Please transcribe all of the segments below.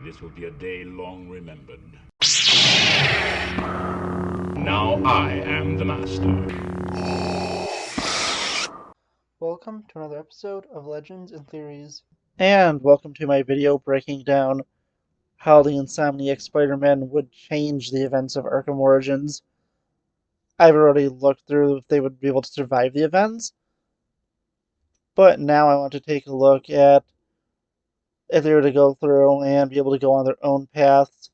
This will be a day long remembered. Now I am the master. Welcome to another episode of Legends and Theories. And welcome to my video breaking down how the Insomniac Spider-Man would change the events of Arkham Origins. I've already looked through if they would be able to survive the events, but now I want to take a look at if they were to go through and be able to go on their own paths,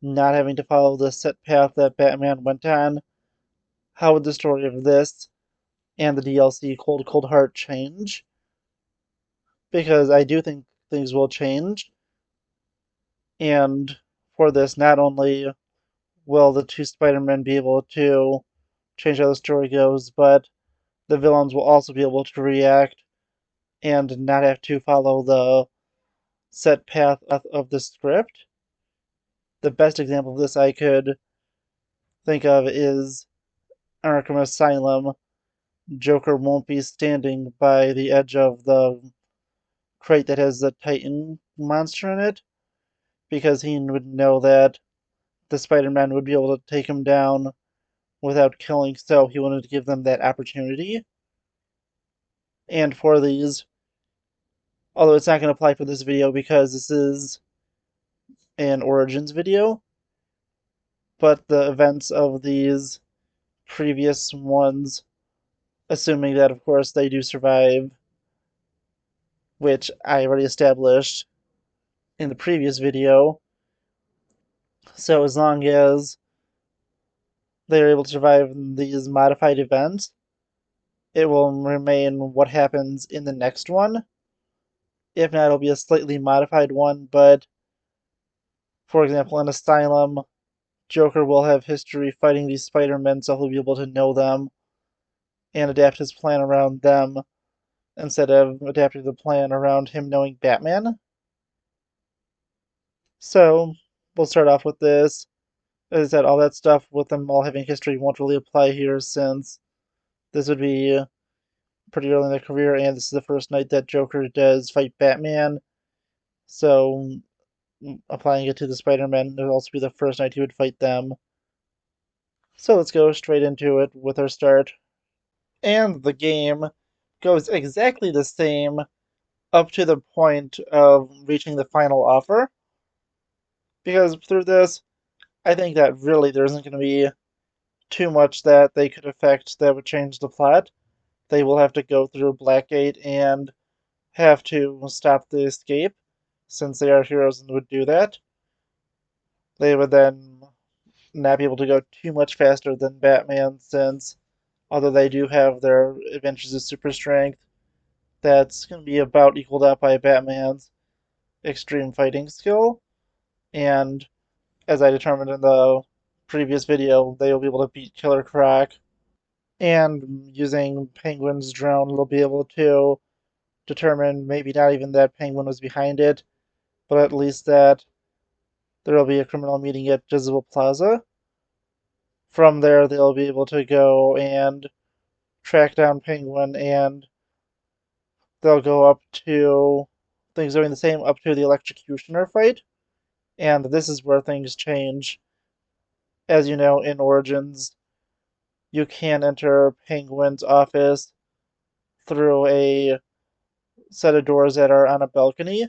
not having to follow the set path that Batman went on. How would the story of this and the DLC Cold Heart change? Because I do think things will change. And for this, not only will the two Spider-Men be able to change how the story goes, but the villains will also be able to react and not have to follow the set path of the script. The best example of this I could think of is Arkham Asylum. Joker won't be standing by the edge of the crate that has the Titan monster in it, because he would know that the Spider-Man would be able to take him down without killing, so he wanted to give them that opportunity. And for these, although it's not going to apply for this video because this is an Origins video, but the events of these previous ones, assuming that, of course, they do survive, which I already established in the previous video. So as long as they're able to survive these modified events, it will remain what happens in the next one. If not, it'll be a slightly modified one, but for example, in Asylum, Joker will have history fighting these Spider-Men, so he'll be able to know them and adapt his plan around them instead of adapting the plan around him knowing Batman. So, we'll start off with this. As I said, all that stuff with them all having history won't really apply here since this would be pretty early in their career, and this is the first night that Joker does fight Batman. So, applying it to the Spider-Man, it would also be the first night he would fight them. So let's go straight into it with our start. And the game goes exactly the same up to the point of reaching the final offer. Because through this, I think that really there isn't going to be too much that they could affect that would change the plot. They will have to go through Blackgate and have to stop the escape, since they are heroes and would do that. They would then not be able to go too much faster than Batman, since although they do have their adventures of super strength, that's going to be about equaled out by Batman's extreme fighting skill. And as I determined in the previous video, they will be able to beat Killer Croc. And using Penguin's drone, they'll be able to determine maybe not even that Penguin was behind it, but at least that there will be a criminal meeting at Visible Plaza. From there, they'll be able to go and track down Penguin, and they'll go up to things doing the same up to the Electrocutioner fight. And this is where things change. As you know, in Origins, you can enter Penguin's office through a set of doors that are on a balcony,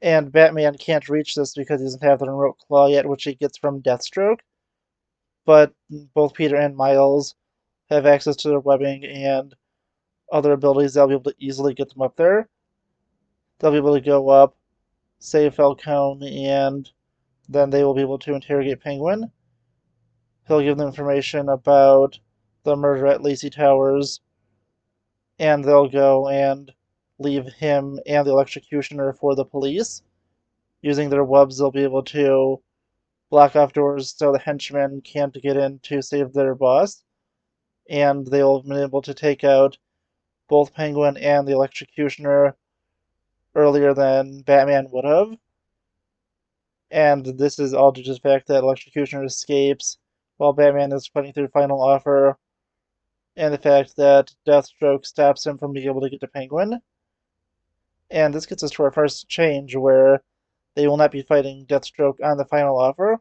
and Batman can't reach this because he doesn't have the remote claw yet, which he gets from Deathstroke. But both Peter and Miles have access to their webbing and other abilities that'll be able to easily get them up there. They'll be able to go up, save Falcone, and then they will be able to interrogate Penguin. He'll give them information about the murder at Lacey Towers, and they'll go and leave him and the Electrocutioner for the police. Using their webs, they'll be able to block off doors so the henchmen can't get in to save their boss, and they'll be able to take out both Penguin and the Electrocutioner earlier than Batman would have. And this is all due to the fact that Electrocutioner escapes while Batman is fighting through final offer, and the fact that Deathstroke stops him from being able to get to Penguin. And this gets us to our first change, where they will not be fighting Deathstroke on the final offer.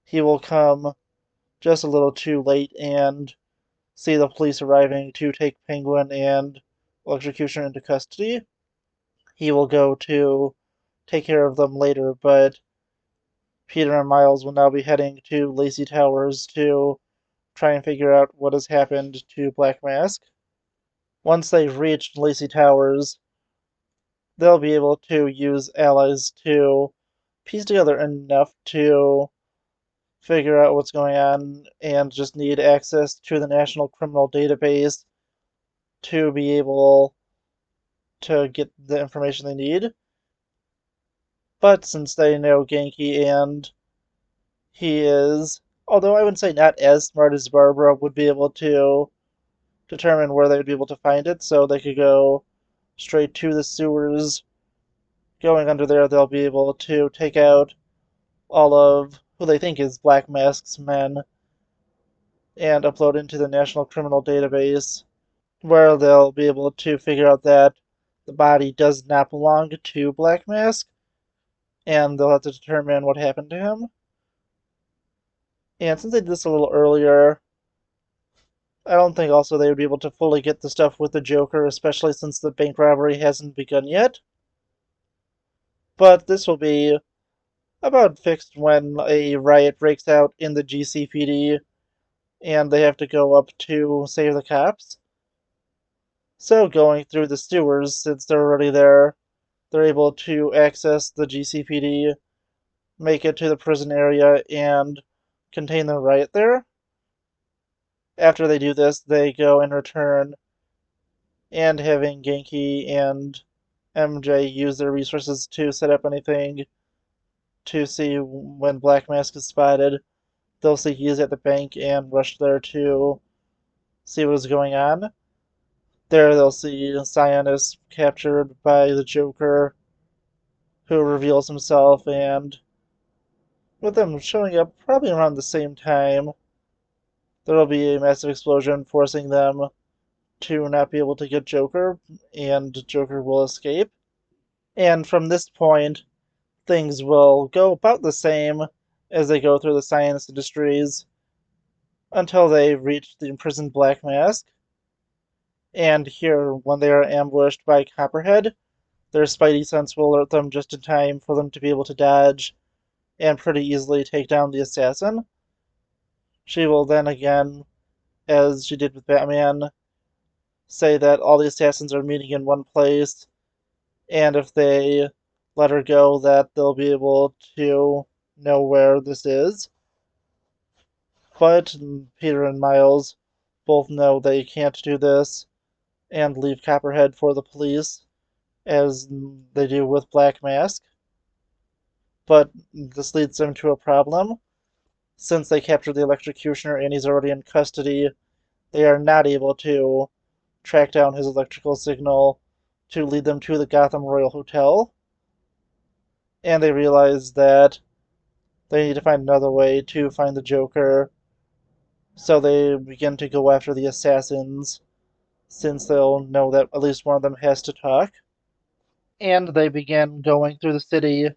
He will come just a little too late and see the police arriving to take Penguin and Electrocutioner into custody. He will go to take care of them later, but Peter and Miles will now be heading to Lacey Towers to try and figure out what has happened to Black Mask. Once they've reached Lacey Towers, they'll be able to use allies to piece together enough to figure out what's going on and just need access to the National Criminal Database to be able to get the information they need. But since they know Genki and he is, although I would say not as smart as Barbara, would be able to determine where they would be able to find it, so they could go straight to the sewers. Going under there, they'll be able to take out all of who they think is Black Mask's men and upload into the National Criminal Database, where they'll be able to figure out that the body does not belong to Black Mask, and they'll have to determine what happened to him. And since they did this a little earlier, I don't think also they would be able to fully get the stuff with the Joker, especially since the bank robbery hasn't begun yet. But this will be about fixed when a riot breaks out in the GCPD and they have to go up to save the cops. So going through the sewers, since they're already there, they're able to access the GCPD, make it to the prison area, and contain the riot there. After they do this, they go and return, and having Genki and MJ use their resources to set up anything to see when Black Mask is spotted. They'll see he's at the bank and rush there to see what is going on. There they'll see Cyan is captured by the Joker, who reveals himself, and with them showing up probably around the same time, there will be a massive explosion forcing them to not be able to get Joker, and Joker will escape. And from this point, things will go about the same as they go through the science industries until they reach the imprisoned Black Mask. And here, when they are ambushed by Copperhead, their spidey sense will alert them just in time for them to be able to dodge and pretty easily take down the assassin. She will then again, as she did with Batman, say that all the assassins are meeting in one place, and if they let her go, that they'll be able to know where this is. But Peter and Miles both know they can't do this and leave Copperhead for the police, as they do with Black Mask. But this leads them to a problem. Since they captured the Electrocutioner and he's already in custody, they are not able to track down his electrical signal to lead them to the Gotham Royal Hotel. And they realize that they need to find another way to find the Joker. So they begin to go after the assassins, since they'll know that at least one of them has to talk. And they begin going through the city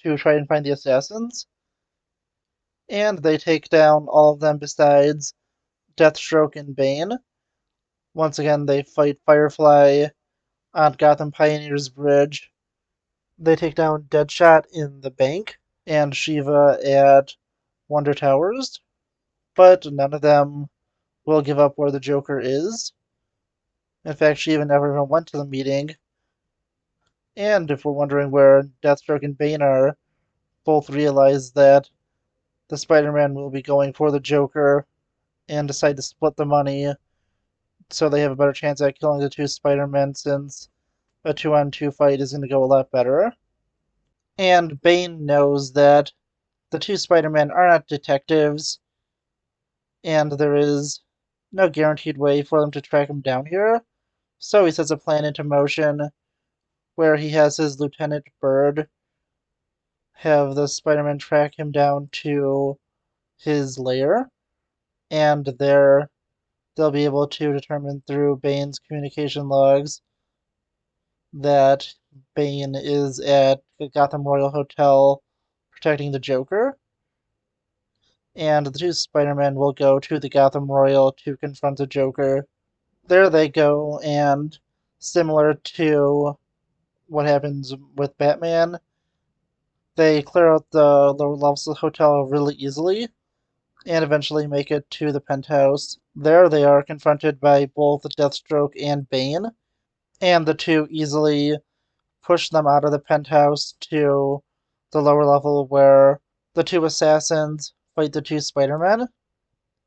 to try and find the assassins. And they take down all of them besides Deathstroke and Bane. Once again, they fight Firefly on Gotham Pioneers Bridge. They take down Deadshot in the bank and Shiva at Wonder Towers. But none of them will give up where the Joker is. In fact, Shiva never even went to the meeting. And if we're wondering where Deathstroke and Bane are, both realize that the Spider-Man will be going for the Joker and decide to split the money so they have a better chance at killing the two Spider-Men, since a 2-on-2 fight is going to go a lot better. And Bane knows that the two Spider-Men are not detectives, and there is no guaranteed way for them to track him down here. So he sets a plan into motion where he has his Lieutenant Bird have the Spider-Man track him down to his lair, and there they'll be able to determine through Bane's communication logs that Bane is at the Gotham Royal Hotel protecting the Joker, and the two Spider-Men will go to the Gotham Royal to confront the Joker. There they go, and similar to what happens with Batman, they clear out the lower levels of the hotel really easily and eventually make it to the penthouse. There they are confronted by both Deathstroke and Bane, and the two easily push them out of the penthouse to the lower level where the two assassins fight the two Spider-Men.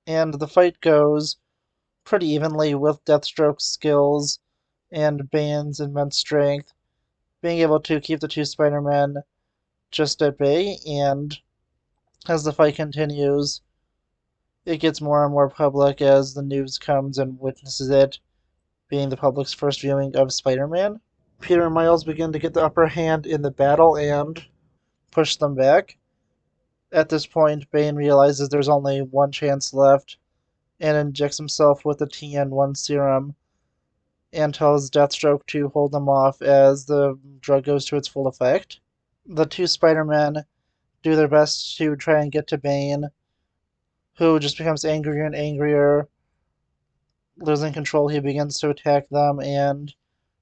And the fight goes pretty evenly with Deathstroke's skills and Bane's immense strength being able to keep the two Spider-Men just at bay. And as the fight continues, it gets more and more public as the news comes and witnesses it, being the public's first viewing of Spider-Man. Peter and Miles begin to get the upper hand in the battle and push them back. At this point, Bane realizes there's only one chance left and injects himself with the TN1 serum and tells Deathstroke to hold them off as the drug goes to its full effect. The two Spider-Men do their best to try and get to Bane, who just becomes angrier and angrier. Losing control, he begins to attack them, and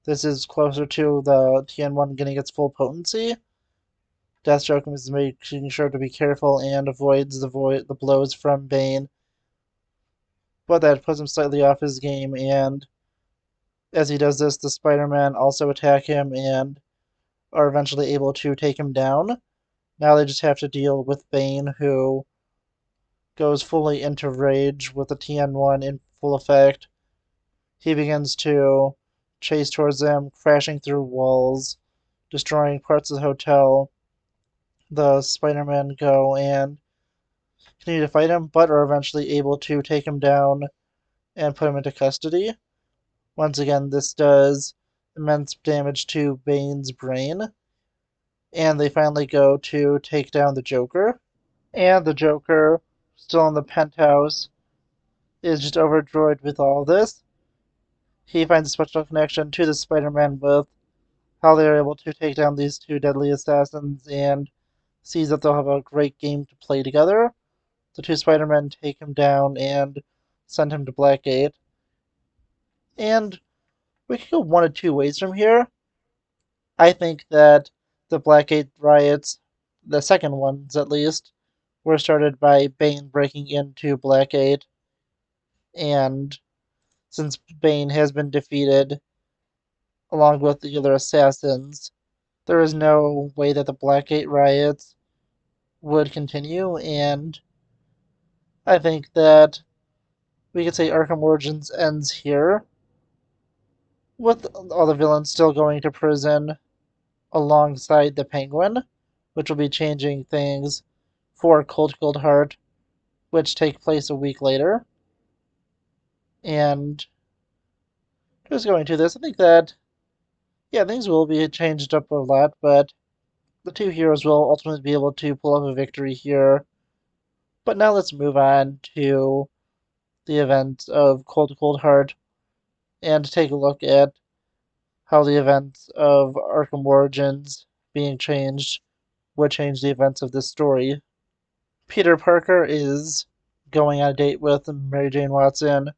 this is closer to the TN1 getting its full potency. Deathstroke is making sure to be careful and avoids the blows from Bane, but that puts him slightly off his game, and as he does this, the Spider-Man also attack him and are eventually able to take him down. Now they just have to deal with Bane, who goes fully into rage with the TN1 in full effect. He begins to chase towards them, crashing through walls, destroying parts of the hotel. The Spider-Man go and continue to fight him, but are eventually able to take him down and put him into custody. Once again, this does immense damage to Bane's brain, and they finally go to take down the Joker. And the Joker, still in the penthouse, is just overjoyed with all this. He finds a special connection to the Spider-Man with how they are able to take down these two deadly assassins and sees that they'll have a great game to play together. The two Spider-Men take him down and send him to Blackgate. And we could go one of two ways from here. I think that the Blackgate riots, the second ones at least, were started by Bane breaking into Blackgate, and since Bane has been defeated along with the other assassins, there is no way that the Blackgate riots would continue, and I think that we could say Arkham Origins ends here, with all the villains still going to prison alongside the Penguin, which will be changing things for Cold Heart, which take place a week later. And just going to this, I think that, yeah, things will be changed up a lot, but the two heroes will ultimately be able to pull off a victory here. But now let's move on to the events of Cold Heart and take a look at how the events of Arkham Origins being changed would change the events of this story. Peter Parker is going on a date with Mary Jane Watson,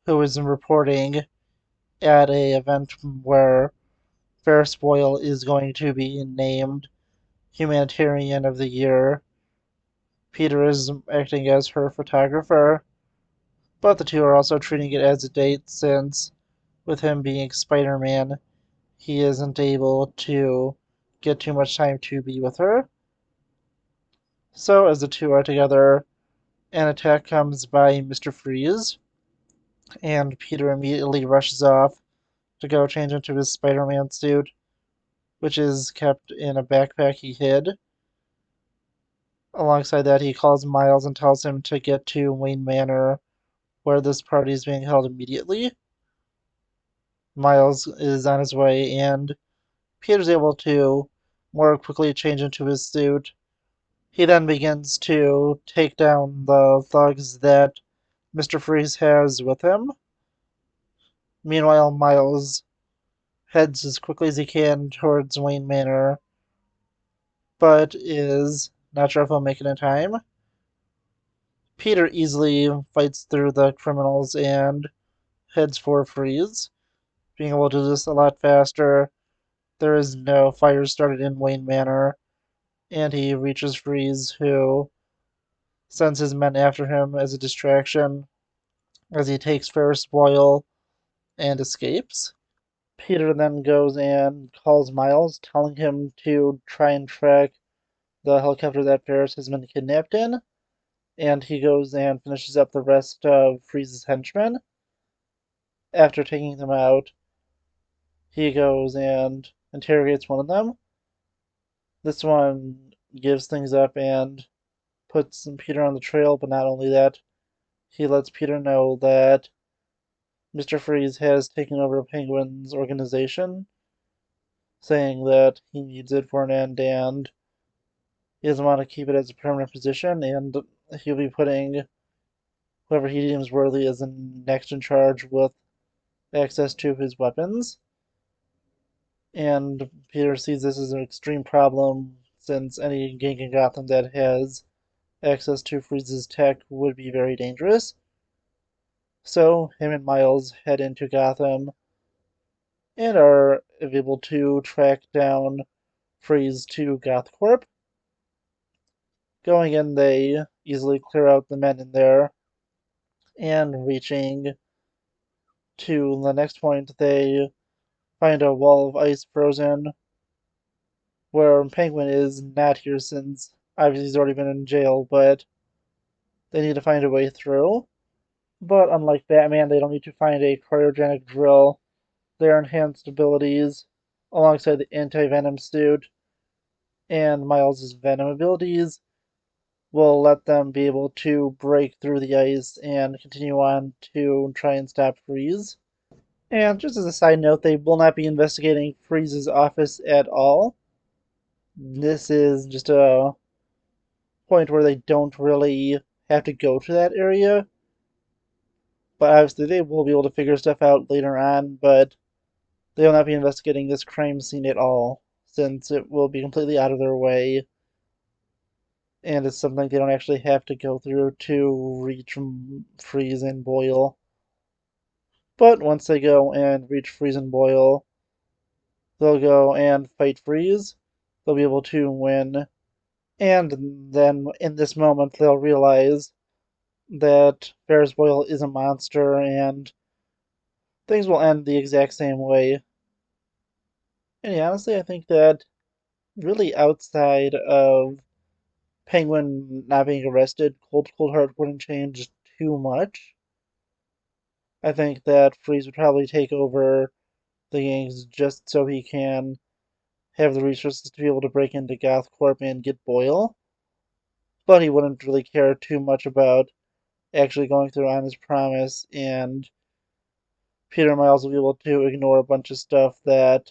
who is reporting at a event where Ferris Boyle is going to be named Humanitarian of the Year. Peter is acting as her photographer, but the two are also treating it as a date since, with him being Spider-Man, he isn't able to get too much time to be with her. So, as the two are together, an attack comes by Mr. Freeze, and Peter immediately rushes off to go change into his Spider-Man suit, which is kept in a backpack he hid. Alongside that, he calls Miles and tells him to get to Wayne Manor, where this party is being held immediately. Miles is on his way, and Peter's able to more quickly change into his suit. He then begins to take down the thugs that Mr. Freeze has with him. Meanwhile, Miles heads as quickly as he can towards Wayne Manor, but is not sure if he'll make it in time. Peter easily fights through the criminals and heads for Freeze, being able to do this a lot faster. There is no fire started in Wayne Manor, and he reaches Freeze, who sends his men after him as a distraction as he takes Ferris Boyle and escapes. Peter then goes and calls Miles, telling him to try and track the helicopter that Ferris has been kidnapped in, and he goes and finishes up the rest of Freeze's henchmen. After taking them out, he goes and interrogates one of them. This one gives things up and puts Peter on the trail, but not only that, he lets Peter know that Mr. Freeze has taken over Penguin's organization, saying that he needs it for an end and he doesn't want to keep it as a permanent position, and he'll be putting whoever he deems worthy as the next in charge with access to his weapons. And Peter sees this as an extreme problem since any gang in Gotham that has access to Freeze's tech would be very dangerous. So him and Miles head into Gotham and are able to track down Freeze to GothCorp. Going in, they easily clear out the men in there, and reaching to the next point, they find a wall of ice frozen where Penguin is not here since obviously he's already been in jail, but they need to find a way through. But unlike Batman, they don't need to find a cryogenic drill. Their enhanced abilities, alongside the anti-venom suit and Miles' venom abilities, will let them be able to break through the ice and continue on to try and stop Freeze. And just as a side note, they will not be investigating Freeze's office at all. This is just a point where they don't really have to go to that area. But obviously, they will be able to figure stuff out later on, but they will not be investigating this crime scene at all, since it will be completely out of their way, and it's something they don't actually have to go through to reach Freeze and Boyle. But once they go and reach Freeze and Boyle, they'll go and fight Freeze. They'll be able to win. And then in this moment, they'll realize that Ferris Boyle is a monster and things will end the exact same way. And yeah, honestly, I think that really outside of Penguin not being arrested, Cold Heart wouldn't change too much. I think that Freeze would probably take over the gangs just so he can have the resources to be able to break into GothCorp and get Boyle. But he wouldn't really care too much about actually going through on his promise, and Peter Miles will be able to ignore a bunch of stuff that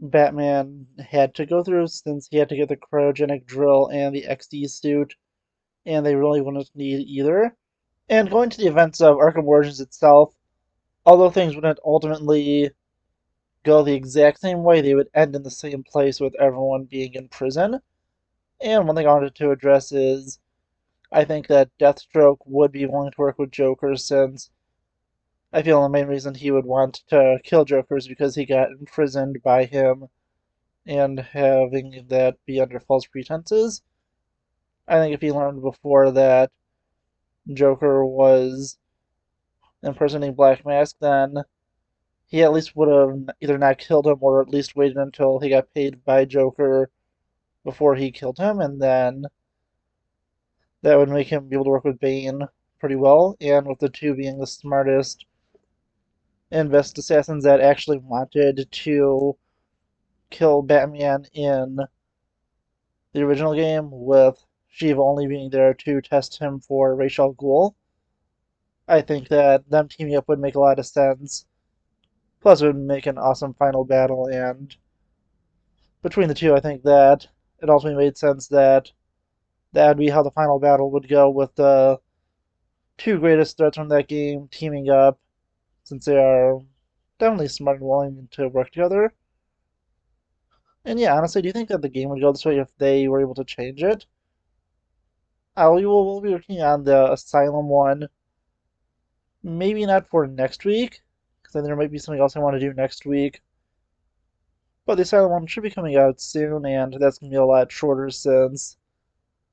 Batman had to go through since he had to get the cryogenic drill and the XD suit, and they really wouldn't need either. And going to the events of Arkham Origins itself, although things wouldn't ultimately go the exact same way, they would end in the same place with everyone being in prison. And one thing I wanted to address is I think that Deathstroke would be willing to work with Joker since I feel the main reason he would want to kill Joker is because he got imprisoned by him and having that be under false pretenses. I think if he learned before that Joker was impersonating Black Mask, then he at least would have either not killed him or at least waited until he got paid by Joker before he killed him, and then that would make him be able to work with Bane pretty well, and with the two being the smartest invest assassins that actually wanted to kill Batman in the original game, with Shiva only being there to test him for Ra's al Ghul. I think that them teaming up would make a lot of sense. Plus, it would make an awesome final battle, and between the two, I think that it ultimately made sense that that would be how the final battle would go, with the two greatest threats from that game teaming up, since they are definitely smart and willing to work together. And yeah, honestly, do you think that the game would go this way if they were able to change it? We'll be working on the Asylum one. Maybe not for next week, because then there might be something else I want to do next week. But the Asylum one should be coming out soon, and that's going to be a lot shorter since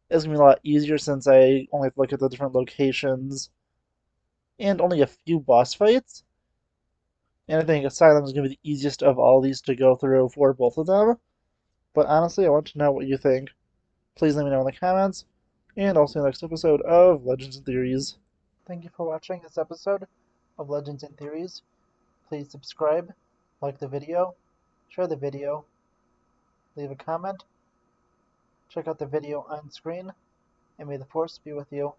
it's going to be a lot easier since I only have to look at the different locations and only a few boss fights. And I think Asylum is going to be the easiest of all these to go through for both of them. But honestly, I want to know what you think. Please let me know in the comments, and I'll see you in the next episode of Legends and Theories. Thank you for watching this episode of Legends and Theories. Please subscribe, like the video, share the video, leave a comment, check out the video on screen, and may the Force be with you.